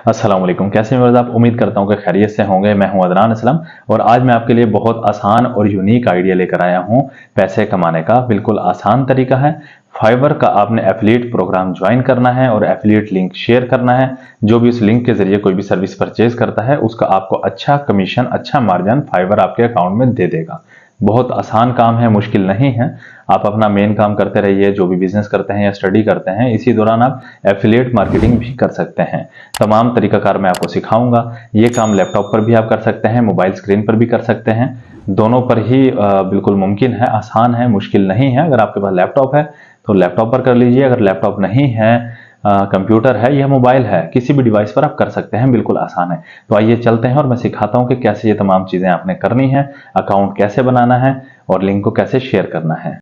अस्सलाम वालेकुम। कैसे हैं आप? उम्मीद करता हूं कि खैरियत से होंगे। मैं हूं अदनान असलम और आज मैं आपके लिए बहुत आसान और यूनिक आइडिया लेकर आया हूं पैसे कमाने का। बिल्कुल आसान तरीका है। फाइवर का आपने एफिलिएट प्रोग्राम ज्वाइन करना है और एफिलिएट लिंक शेयर करना है। जो भी उस लिंक के जरिए कोई भी सर्विस परचेज करता है उसका आपको अच्छा कमीशन, अच्छा मार्जिन फाइवर आपके अकाउंट में दे देगा। बहुत आसान काम है, मुश्किल नहीं है। आप अपना मेन काम करते रहिए, जो भी बिजनेस करते हैं या स्टडी करते हैं, इसी दौरान आप एफिलिएट मार्केटिंग भी कर सकते हैं। तमाम तरीकाकार मैं आपको सिखाऊंगा। ये काम लैपटॉप पर भी आप कर सकते हैं, मोबाइल स्क्रीन पर भी कर सकते हैं। दोनों पर ही बिल्कुल मुमकिन है, आसान है, मुश्किल नहीं है। अगर आपके पास लैपटॉप है तो लैपटॉप पर कर लीजिए। अगर लैपटॉप नहीं है, कंप्यूटर है या मोबाइल है, किसी भी डिवाइस पर आप कर सकते हैं। बिल्कुल आसान है। तो आइए चलते हैं और मैं सिखाता हूं कि कैसे ये तमाम चीजें आपने करनी है, अकाउंट कैसे बनाना है और लिंक को कैसे शेयर करना है।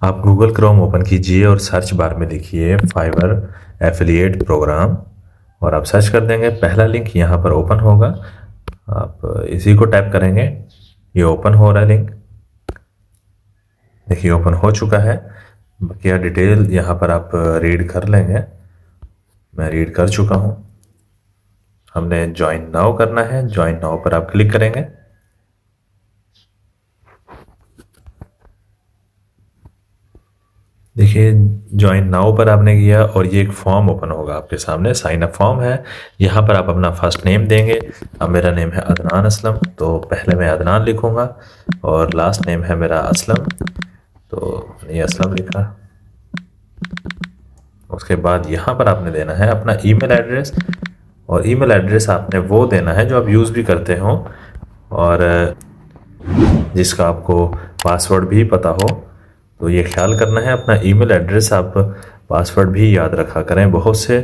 आप गूगल क्रोम ओपन कीजिए और सर्च बार में लिखिए फाइवर एफिलिएट प्रोग्राम और आप सर्च कर देंगे। पहला लिंक यहाँ पर ओपन होगा, आप इसी को टैप करेंगे। ये ओपन हो रहा है लिंक, देखिए ओपन हो चुका है। क्या डिटेल यहाँ पर आप रीड कर लेंगे। मैं रीड कर चुका हूँ। हमने ज्वाइन नाउ करना है, ज्वाइन नाउ पर आप क्लिक करेंगे। देखिए ज्वाइन नाउ पर आपने किया और ये एक फॉर्म ओपन होगा आपके सामने, साइन अप फॉर्म है। यहाँ पर आप अपना फर्स्ट नेम देंगे। अब मेरा नेम है अदनान असलम, तो पहले मैं अदनान लिखूँगा और लास्ट नेम है मेरा असलम, तो ये असलम लिखा। उसके बाद यहाँ पर आपने देना है अपना ईमेल एड्रेस, और ईमेल एड्रेस आपने वो देना है जो आप यूज़ भी करते हो और जिसका आपको पासवर्ड भी पता हो। तो ये ख्याल करना है अपना ईमेल एड्रेस, आप पासवर्ड भी याद रखा करें। बहुत से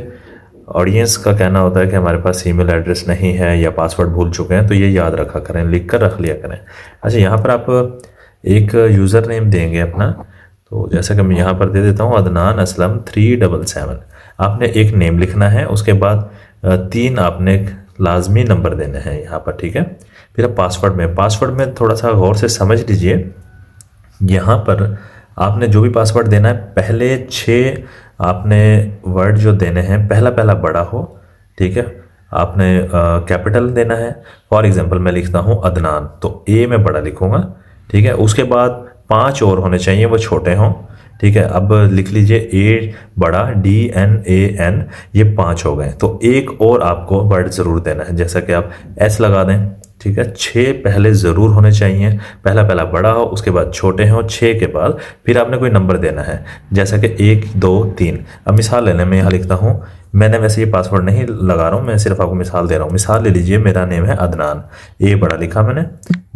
ऑडियंस का कहना होता है कि हमारे पास ईमेल एड्रेस नहीं है या पासवर्ड भूल चुके हैं, तो ये याद रखा करें, लिख कर रख लिया करें। अच्छा, यहाँ पर आप एक यूज़र नेम देंगे अपना, तो जैसा कि मैं यहाँ पर दे देता हूँ अदनान असलम 377। आपने एक नेम लिखना है, उसके बाद 3 आपने लाजमी नंबर देने हैं यहाँ पर, ठीक है। फिर आप पासवर्ड में थोड़ा सा गौर से समझ लीजिए। यहाँ पर आपने जो भी पासवर्ड देना है, पहले 6 आपने वर्ड जो देने हैं पहला बड़ा हो, ठीक है। आपने कैपिटल देना है। फॉर एग्जांपल मैं लिखता हूँ अदनान, तो ए में बड़ा लिखूँगा, ठीक है। उसके बाद 5 और होने चाहिए, वो छोटे हों, ठीक है। अब लिख लीजिए ए बड़ा DNAN, ये 5 हो गए। तो एक और आपको वर्ड ज़रूर देना है, जैसा कि आप S लगा दें, ठीक है। 6 पहले ज़रूर होने चाहिए, पहला बड़ा हो, उसके बाद छोटे हों। 6 के बाद फिर आपने कोई नंबर देना है, जैसा कि 1 2 3। अब मिसाल लेने में यहाँ लिखता हूँ, मैंने वैसे ये पासवर्ड नहीं लगा रहा हूँ, मैं सिर्फ आपको मिसाल दे रहा हूँ। मिसाल ले लीजिए, मेरा नेम है अदनान, ए बड़ा लिखा मैंने,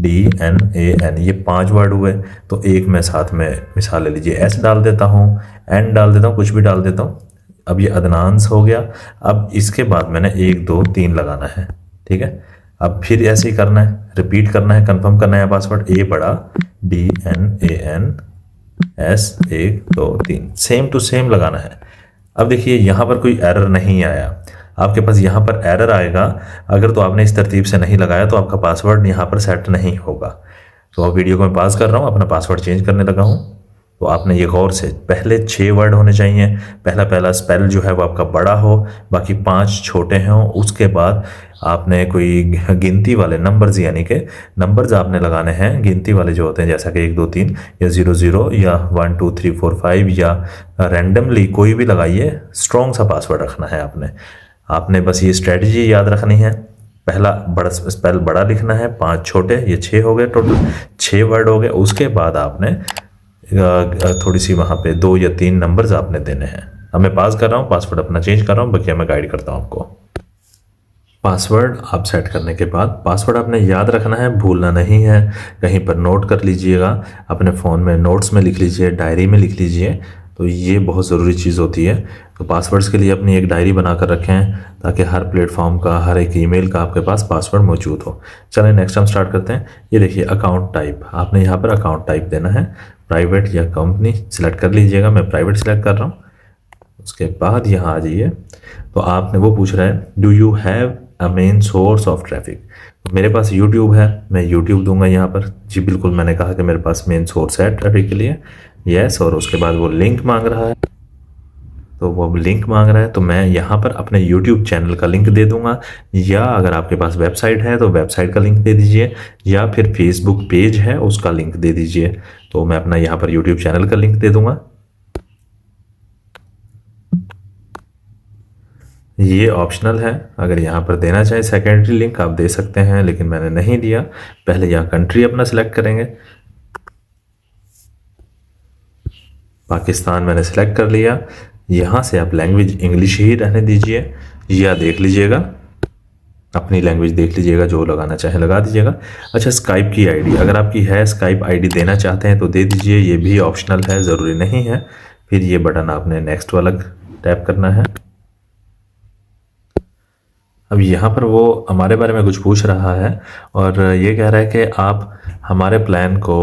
DNAN, ये 5 वर्ड हुए। तो एक मैं साथ में मिसाल ले लीजिए S डाल देता हूँ, N डाल देता हूँ, कुछ भी डाल देता हूँ। अब ये अदनान्स हो गया। अब इसके बाद मैंने 1 2 3 लगाना है, ठीक है। अब फिर ऐसे ही करना है, रिपीट करना है, कंफर्म करना है पासवर्ड, ए बड़ा DNAN S 1 2 3, same to same लगाना है। अब देखिए यहाँ पर कोई एरर नहीं आया। आपके पास यहाँ पर एरर आएगा अगर तो आपने इस तरतीब से नहीं लगाया, तो आपका पासवर्ड यहाँ पर सेट नहीं होगा। तो अब वीडियो को मैं पास कर रहा हूँ, अपना पासवर्ड चेंज करने लगा हूँ। तो आपने ये गौर से, पहले 6 वर्ड होने चाहिए, पहला स्पेल जो है वो आपका बड़ा हो, बाकी 5 छोटे हों। उसके बाद आपने कोई गिनती वाले नंबर्स, यानी कि नंबर्स आपने लगाने हैं गिनती वाले जो होते हैं, जैसा कि 1 2 3 या 0 0 या 1 2 3 4 5, या रैंडमली कोई भी लगाइए। स्ट्रॉन्ग सा पासवर्ड रखना है आपने बस ये स्ट्रेटजी याद रखनी है। पहला बड़ा स्पेल बड़ा लिखना है, 5 छोटे, ये 6 हो गए, टोटल 6 वर्ड हो गए। उसके बाद आपने थोड़ी सी वहाँ पे 2 या 3 नंबर्स आपने देने हैं। अब मैं पास कर रहा हूँ, पासवर्ड अपना चेंज कर रहा हूँ, बाकी मैं गाइड करता हूँ आपको। पासवर्ड आप सेट करने के बाद पासवर्ड आपने याद रखना है, भूलना नहीं है। कहीं पर नोट कर लीजिएगा, अपने फ़ोन में नोट्स में लिख लीजिए, डायरी में लिख लीजिए, तो ये बहुत ज़रूरी चीज़ होती है। तो पासवर्ड्स के लिए अपनी एक डायरी बना कर रखें, ताकि हर प्लेटफॉर्म का, हर एक ईमेल का आपके पास पासवर्ड मौजूद हो। चलें नेक्स्ट हम स्टार्ट करते हैं। ये देखिए अकाउंट टाइप, आपने यहाँ पर अकाउंट टाइप देना है, प्राइवेट या कंपनी सिलेक्ट कर लीजिएगा। मैं प्राइवेट सिलेक्ट कर रहा हूँ। उसके बाद यहाँ आ जाइए, तो आपने वो पूछ रहा है, do you have main source of traffic. मेरे पास यूट्यूब है, मैं यूट्यूब दूंगा यहाँ पर। जी बिल्कुल, मैंने कहा कि मेरे पास मेन सोर्स है ट्रैफिक के लिए। यस, और उसके बाद वो लिंक मांग रहा है, तो वो लिंक मांग रहा है तो मैं यहाँ पर अपने यूट्यूब चैनल का लिंक दे दूंगा, या अगर आपके पास वेबसाइट है तो वेबसाइट का लिंक दे दीजिए, या फिर फेसबुक पेज है उसका लिंक दे दीजिए। तो मैं अपना यहाँ पर यूट्यूब चैनल का लिंक दे दूंगा। ये ऑप्शनल है, अगर यहाँ पर देना चाहे सेकेंडरी लिंक आप दे सकते हैं, लेकिन मैंने नहीं दिया। पहले यहाँ कंट्री अपना सिलेक्ट करेंगे, पाकिस्तान मैंने सिलेक्ट कर लिया। यहाँ से आप लैंग्वेज इंग्लिश ही रहने दीजिए, या देख लीजिएगा अपनी लैंग्वेज देख लीजिएगा, जो लगाना चाहे लगा दीजिएगा। अच्छा, स्काइप की आईडी अगर आपकी है, स्काइप आईडी देना चाहते हैं तो दे दीजिए, ये भी ऑप्शनल है, ज़रूरी नहीं है। फिर ये बटन आपने नेक्स्ट वाला टैप करना है। अब यहाँ पर वो हमारे बारे में कुछ पूछ रहा है और ये कह रहा है कि आप हमारे प्लान को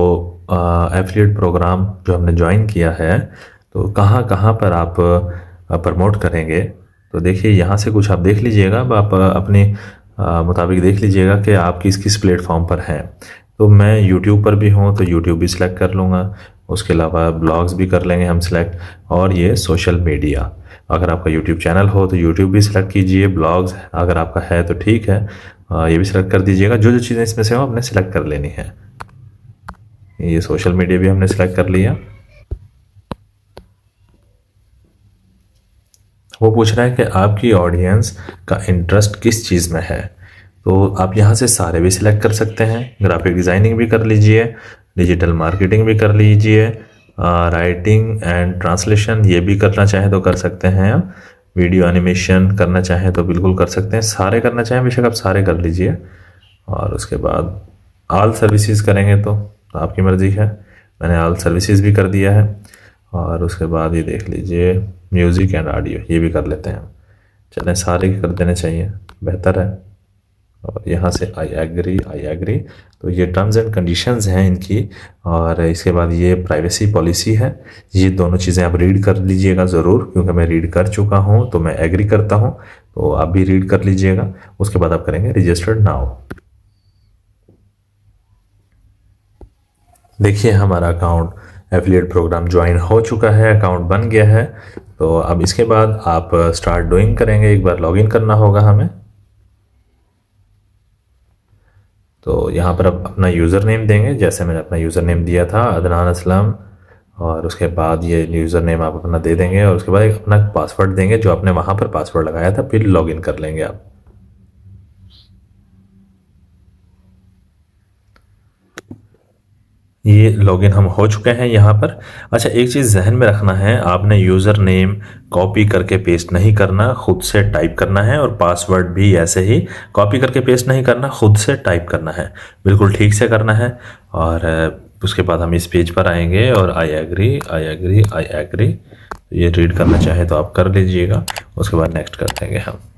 एफिलिएट प्रोग्राम जो हमने ज्वाइन किया है तो कहाँ कहाँ पर आप प्रमोट करेंगे। तो देखिए यहाँ से कुछ आप देख लीजिएगा, अब आप अपने मुताबिक देख लीजिएगा कि आप किस किस प्लेटफॉर्म पर हैं। तो मैं यूट्यूब पर भी हूँ तो यूट्यूब भी सिलेक्ट कर लूँगा, उसके अलावा ब्लॉग्स भी कर लेंगे हम सिलेक्ट, और ये सोशल मीडिया, अगर आपका यूट्यूब चैनल हो तो यूट्यूब भी सिलेक्ट कीजिए, ब्लॉग्स अगर आपका है तो ठीक है, ये भी सिलेक्ट कर दीजिएगा। जो जो चीज़ें इसमें से हो आपने सिलेक्ट कर लेनी है। ये सोशल मीडिया भी हमने सिलेक्ट कर लिया। वो पूछ रहा है कि आपकी ऑडियंस का इंटरेस्ट किस चीज़ में है, तो आप यहाँ से सारे भी सिलेक्ट कर सकते हैं। ग्राफिक डिज़ाइनिंग भी कर लीजिए, डिजिटल मार्केटिंग भी कर लीजिए, राइटिंग एंड ट्रांसलेशन ये भी करना चाहें तो कर सकते हैं, वीडियो एनिमेशन करना चाहें तो बिल्कुल कर सकते हैं, सारे करना चाहें बेशक आप सारे कर लीजिए। और उसके बाद ऑल सर्विसेज करेंगे तो आपकी मर्ज़ी है, मैंने ऑल सर्विसेज भी कर दिया है। और उसके बाद ये देख लीजिए म्यूज़िक एंड ऑडियो ये भी कर लेते हैं। चलें, सारे कर देने चाहिए, बेहतर है। और यहाँ से आई एग्री, तो ये टर्म्स एंड कंडीशंस हैं इनकी। और इसके बाद ये प्राइवेसी पॉलिसी है, ये दोनों चीज़ें आप रीड कर लीजिएगा ज़रूर, क्योंकि मैं रीड कर चुका हूँ तो मैं एग्री करता हूँ, तो आप भी रीड कर लीजिएगा। उसके बाद आप करेंगे रजिस्टर्ड नाउ। देखिए हमारा अकाउंट एफिलिएट प्रोग्राम ज्वाइन हो चुका है, अकाउंट बन गया है। तो अब इसके बाद आप स्टार्ट डूइंग करेंगे, एक बार लॉगिन करना होगा हमें। तो यहाँ पर अब अपना यूज़र नेम देंगे, जैसे मैंने अपना यूज़र नेम दिया था अदनान असलम, और उसके बाद ये यूज़र नेम आप अपना दे देंगे, और उसके बाद एक अपना पासवर्ड देंगे जो आपने वहाँ पर पासवर्ड लगाया था, फिर लॉगिन कर लेंगे आप। ये लॉगिन हम हो चुके हैं यहाँ पर। अच्छा, एक चीज़ जहन में रखना है, आपने यूज़र नेम कॉपी करके पेस्ट नहीं करना, खुद से टाइप करना है, और पासवर्ड भी ऐसे ही कॉपी करके पेस्ट नहीं करना, खुद से टाइप करना है, बिल्कुल ठीक से करना है। और उसके बाद हम इस पेज पर आएंगे और आई एग्री ये रीड करना चाहे तो आप कर लीजिएगा। उसके बाद नेक्स्ट कर देंगे हम।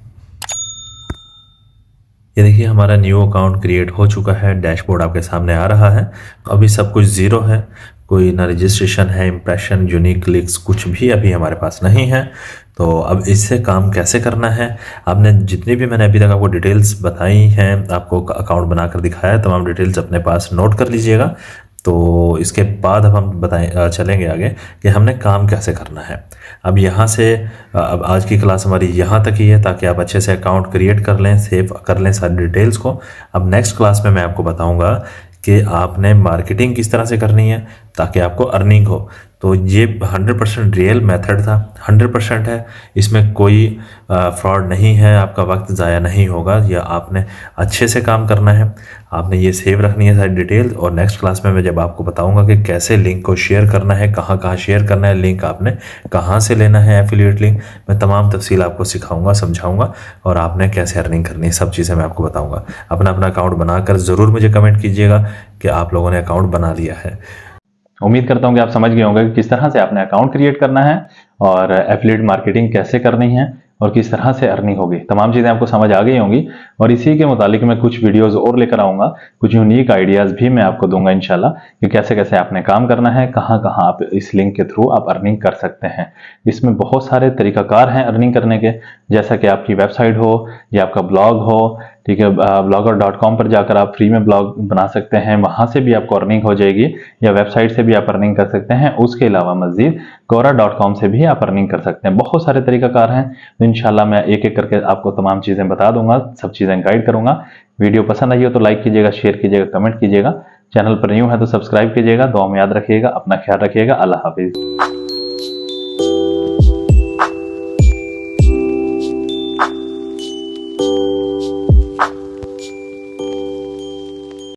ये देखिए हमारा न्यू अकाउंट क्रिएट हो चुका है, डैशबोर्ड आपके सामने आ रहा है। अभी सब कुछ ज़ीरो है, कोई ना रजिस्ट्रेशन है, इंप्रेशन, यूनिक क्लिक्स कुछ भी अभी हमारे पास नहीं है। तो अब इससे काम कैसे करना है, आपने जितनी भी मैंने अभी तक आपको डिटेल्स बताई हैं, आपको अकाउंट बनाकर दिखाया, तमाम डिटेल्स अपने पास नोट कर लीजिएगा। तो इसके बाद अब हम चलेंगे आगे कि हमने काम कैसे करना है। अब यहाँ से अब आज की क्लास हमारी यहाँ तक ही है, ताकि आप अच्छे से अकाउंट क्रिएट कर लें, सेव कर लें सारी डिटेल्स को। अब नेक्स्ट क्लास में मैं आपको बताऊँगा कि आपने मार्केटिंग किस तरह से करनी है ताकि आपको अर्निंग हो। तो ये 100% रियल मेथड था, 100% है, इसमें कोई फ्रॉड नहीं है, आपका वक्त ज़ाया नहीं होगा, या आपने अच्छे से काम करना है, आपने ये सेव रखनी है सारी डिटेल। और नेक्स्ट क्लास में मैं जब आपको बताऊंगा कि कैसे लिंक को शेयर करना है, कहाँ कहाँ शेयर करना है, लिंक आपने कहाँ से लेना है, एफिलिएट लिंक, मैं तमाम तफसील आपको सिखाऊंगा, समझाऊंगा, और आपने कैसे अर्निंग करनी है, सब चीज़ें मैं आपको बताऊँगा। अपना अकाउंट बनाकर ज़रूर मुझे कमेंट कीजिएगा कि आप लोगों ने अकाउंट बना लिया है। उम्मीद करता हूं कि आप समझ गए होंगे कि किस तरह से आपने अकाउंट क्रिएट करना है और एफिलिएट मार्केटिंग कैसे करनी है और किस तरह से अर्निंग होगी, तमाम चीज़ें आपको समझ आ गई होंगी। और इसी के मुतालिक मैं कुछ वीडियोस और लेकर आऊँगा, कुछ यूनिक आइडियाज़ भी मैं आपको दूंगा इंशाल्लाह कि कैसे कैसे आपने काम करना है, कहाँ कहाँ आप इस लिंक के थ्रू आप अर्निंग कर सकते हैं। इसमें बहुत सारे तरीक़ाकार हैं अर्निंग करने के, जैसा कि आपकी वेबसाइट हो या आपका ब्लॉग हो, ठीक है, blogger.com पर जाकर आप फ्री में ब्लॉग बना सकते हैं, वहाँ से भी आपको अर्निंग हो जाएगी, या वेबसाइट से भी आप अर्निंग कर सकते हैं। उसके अलावा मज़ीद quora.com से भी आप अर्निंग कर सकते हैं। बहुत सारे तरीक़ाकार हैं, तो इंशाल्लाह मैं एक एक करके आपको तमाम चीज़ें बता दूंगा, सब चीज़ें गाइड करूंगा। वीडियो पसंद आई हो तो लाइक कीजिएगा, शेयर कीजिएगा, कमेंट कीजिएगा। चैनल पर न्यू है तो सब्सक्राइब कीजिएगा। दुआ में याद रखिएगा, अपना ख्याल रखिएगा। अल्लाह हाफिज़।